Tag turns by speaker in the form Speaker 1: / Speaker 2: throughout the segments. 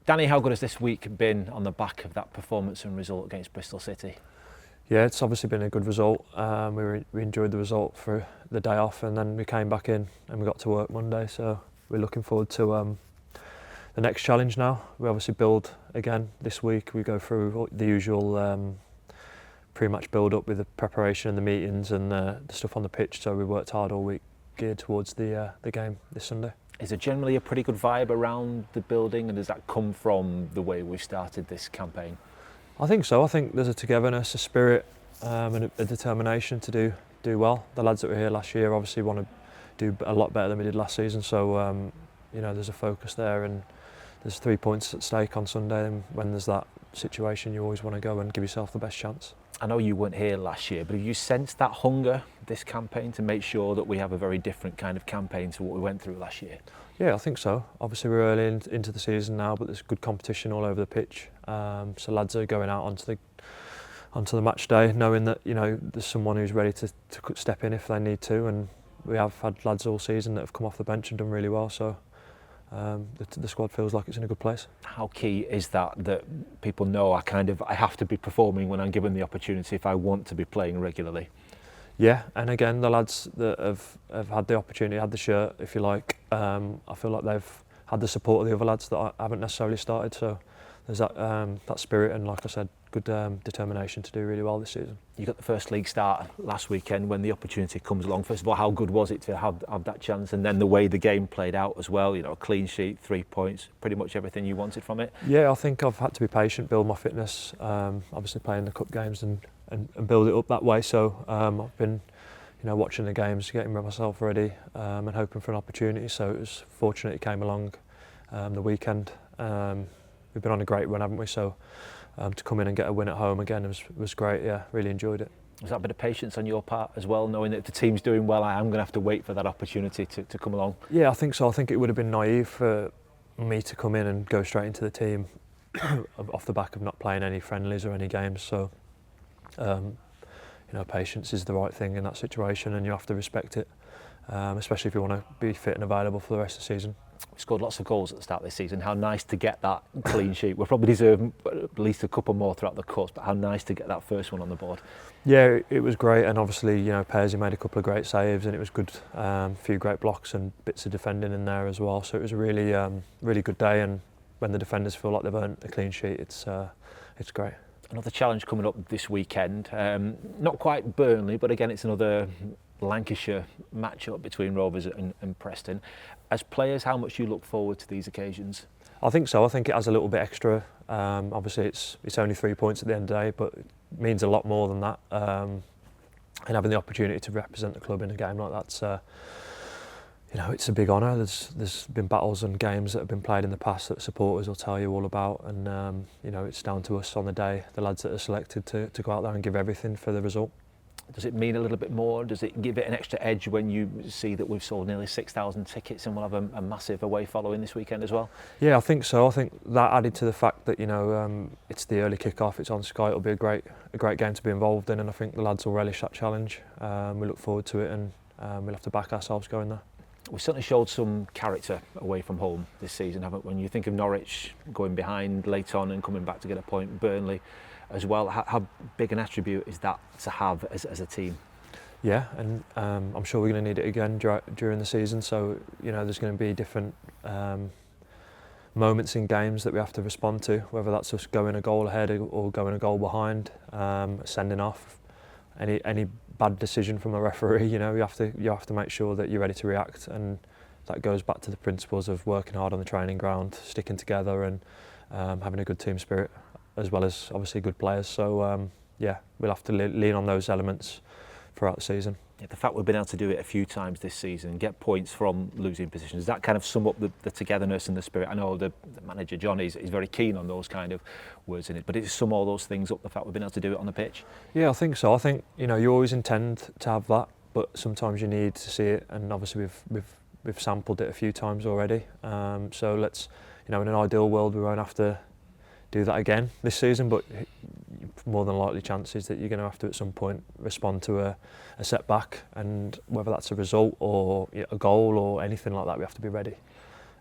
Speaker 1: Danny, how good has this week been on the back of that performance and result against Bristol City?
Speaker 2: Yeah, it's obviously been a good result. We enjoyed the result for the day off, and then we came back in and we got to work Monday. So we're looking forward to the next challenge now. We obviously build again this week. We go through the usual pre-match build-up with the preparation and the meetings and the stuff on the pitch. So we worked hard all week, geared towards the game this Sunday.
Speaker 1: Is there generally a pretty good vibe around the building, and does that come from the way we started this campaign?
Speaker 2: I think so. I think there's a togetherness, a spirit, and a determination to do well. The lads that were here last year obviously want to do a lot better than we did last season. So there's a focus there, and there's 3 points at stake on Sunday. And when there's that situation, you always want to go and give yourself the best chance.
Speaker 1: I know you weren't here last year, but have you sensed that hunger this campaign to make sure that we have a very different kind of campaign to what we went through last year?
Speaker 2: Yeah, I think so. Obviously we're early into the season now, but there's good competition all over the pitch. So lads are going out onto the match day knowing that there's someone who's ready to step in if they need to, and we have had lads all season that have come off the bench and done really well. So the squad feels like it's in a good place.
Speaker 1: How key is that people know I have to be performing when I'm given the opportunity if I want to be playing regularly?
Speaker 2: Yeah, and again, the lads that have had the opportunity, had the shirt, if you like, I feel like they've had the support of the other lads that I haven't necessarily started. So there's that spirit and, like I said, good determination to do really well this season.
Speaker 1: You got the first league start last weekend. When the opportunity comes along, first of all, how good was it to have that chance, and then the way the game played out as well? A clean sheet, 3 points, pretty much everything you wanted from it.
Speaker 2: Yeah, I think I've had to be patient, build my fitness, obviously playing the cup games and build it up that way. So I've been watching the games, getting myself ready, and hoping for an opportunity. So it was fortunate it came along the weekend. We've been on a great run, haven't we? So to come in and get a win at home again was great. Yeah, really enjoyed it.
Speaker 1: Was that a bit of patience on your part as well, knowing that if the team's doing well, I am going to have to wait for that opportunity to come along?
Speaker 2: Yeah, I think so. I think it would have been naive for me to come in and go straight into the team off the back of not playing any friendlies or any games. So patience is the right thing in that situation, and you have to respect it, especially if you want to be fit and available for the rest of the season.
Speaker 1: We scored lots of goals at the start of this season. How nice to get that clean sheet. We'll probably deserve at least a couple more throughout the course, but how nice to get that first one on the board.
Speaker 2: Yeah, it was great, and obviously Pearsy made a couple of great saves, and it was good. A few great blocks and bits of defending in there as well. So it was a really good day, and when the defenders feel like they've earned a clean sheet, it's great.
Speaker 1: Another challenge coming up this weekend. Not quite Burnley, but again, it's another Lancashire matchup between Rovers and Preston. As players, how much do you look forward to these occasions?
Speaker 2: I think so. I think it has a little bit extra. Obviously, it's only 3 points at the end of the day, but it means a lot more than that. And having the opportunity to represent the club in a game like that's, it's a big honour. There's been battles and games that have been played in the past that supporters will tell you all about, and it's down to us on the day, the lads that are selected, to go out there and give everything for the result.
Speaker 1: Does it mean a little bit more? Does it give it an extra edge when you see that we've sold nearly 6,000 tickets and we'll have a massive away following this weekend as well? Yeah,
Speaker 2: I think so. I think that added to the fact that it's the early kick-off, it's on Sky, it'll be a great game to be involved in, and I think the lads will relish that challenge. We look forward to it, and we'll have to back ourselves going there.
Speaker 1: We certainly showed some character away from home this season, haven't we? When you think of Norwich going behind late on and coming back to get a point, Burnley as well, how big an attribute is that to have as a team?
Speaker 2: Yeah, and I'm sure we're going to need it again during the season. So there's going to be different moments in games that we have to respond to, whether that's us going a goal ahead or going a goal behind, sending off, any bad decision from a referee. You have to make sure that you're ready to react, and that goes back to the principles of working hard on the training ground, sticking together, and having a good team spirit, as well as obviously good players. So we'll have to lean on those elements throughout the season.
Speaker 1: Yeah, the fact we've been able to do it a few times this season, get points from losing positions, does that kind of sum up the togetherness and the spirit? I know the manager John is very keen on those kind of words in it, but does it sum all those things up, the fact we've been able to do it on the pitch?
Speaker 2: Yeah, I think so. I think you always intend to have that, but sometimes you need to see it, and obviously we've sampled it a few times already. So let's, in an ideal world, we won't have to do that again this season, but more than likely chances that you're going to have to at some point respond to a setback, and whether that's a result or a goal or anything like that, we have to be ready.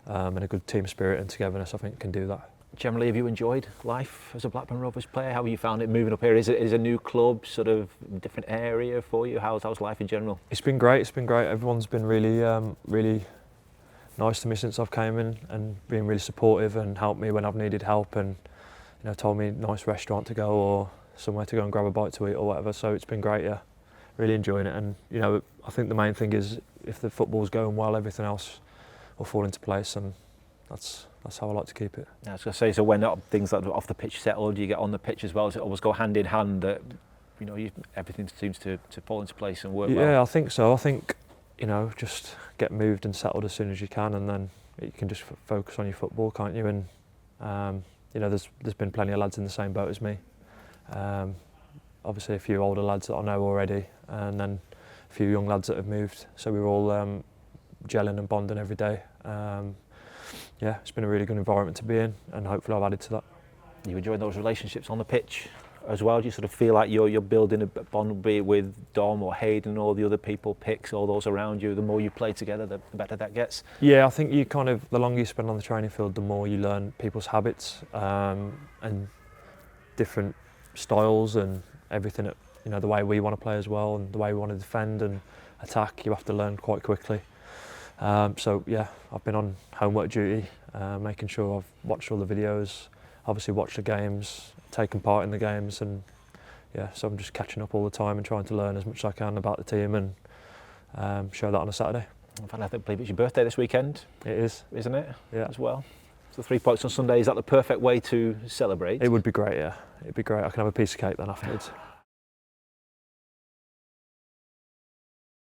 Speaker 2: And a good team spirit and togetherness, I think, can do that.
Speaker 1: generally, have you enjoyed life as a Blackburn Rovers player? How have you found it moving up here? Is it a new club, sort of different area for you? How's life in general?
Speaker 2: It's been great. It's been great. Everyone's been really nice to me since I've came in, and been really supportive and helped me when I've needed help, and told me nice restaurant to go or somewhere to go and grab a bite to eat or whatever. So it's been great. Yeah, really enjoying it. And I think the main thing is if the football's going well, everything else will fall into place, and that's how I like to keep it.
Speaker 1: Yeah, I was going to say, so when things like off the pitch settle, do you get on the pitch as well? Does it always go hand in hand that everything seems to fall into place and work well?
Speaker 2: Yeah, I think so. I think just get moved and settled as soon as you can, and then you can just focus on your football, can't you? And there's been plenty of lads in the same boat as me. Obviously a few older lads that I know already, and then a few young lads that have moved. So we're all gelling and bonding every day. Yeah, it's been a really good environment to be in, and hopefully I've added to that.
Speaker 1: You enjoying those relationships on the pitch as well? Do you sort of feel like you're building a bond, be it with Dom or Hayden or the other people, Picks, all those around you? The more you play together, the better that gets?
Speaker 2: Yeah, I think the longer you spend on the training field, the more you learn people's habits and different styles and everything. The way we want to play as well, and the way we want to defend and attack, you have to learn quite quickly. So yeah, I've been on homework duty, making sure I've watched all the videos, obviously watched the games, taken part in the games, and yeah, so I'm just catching up all the time and trying to learn as much as I can about the team and show that on a Saturday.
Speaker 1: I believe it's your birthday this weekend.
Speaker 2: It is.
Speaker 1: Isn't it?
Speaker 2: Yeah.
Speaker 1: As well. So 3 points on Sunday, is that the perfect way to celebrate?
Speaker 2: It would be great, yeah. It'd be great. I can have a piece of cake then afterwards.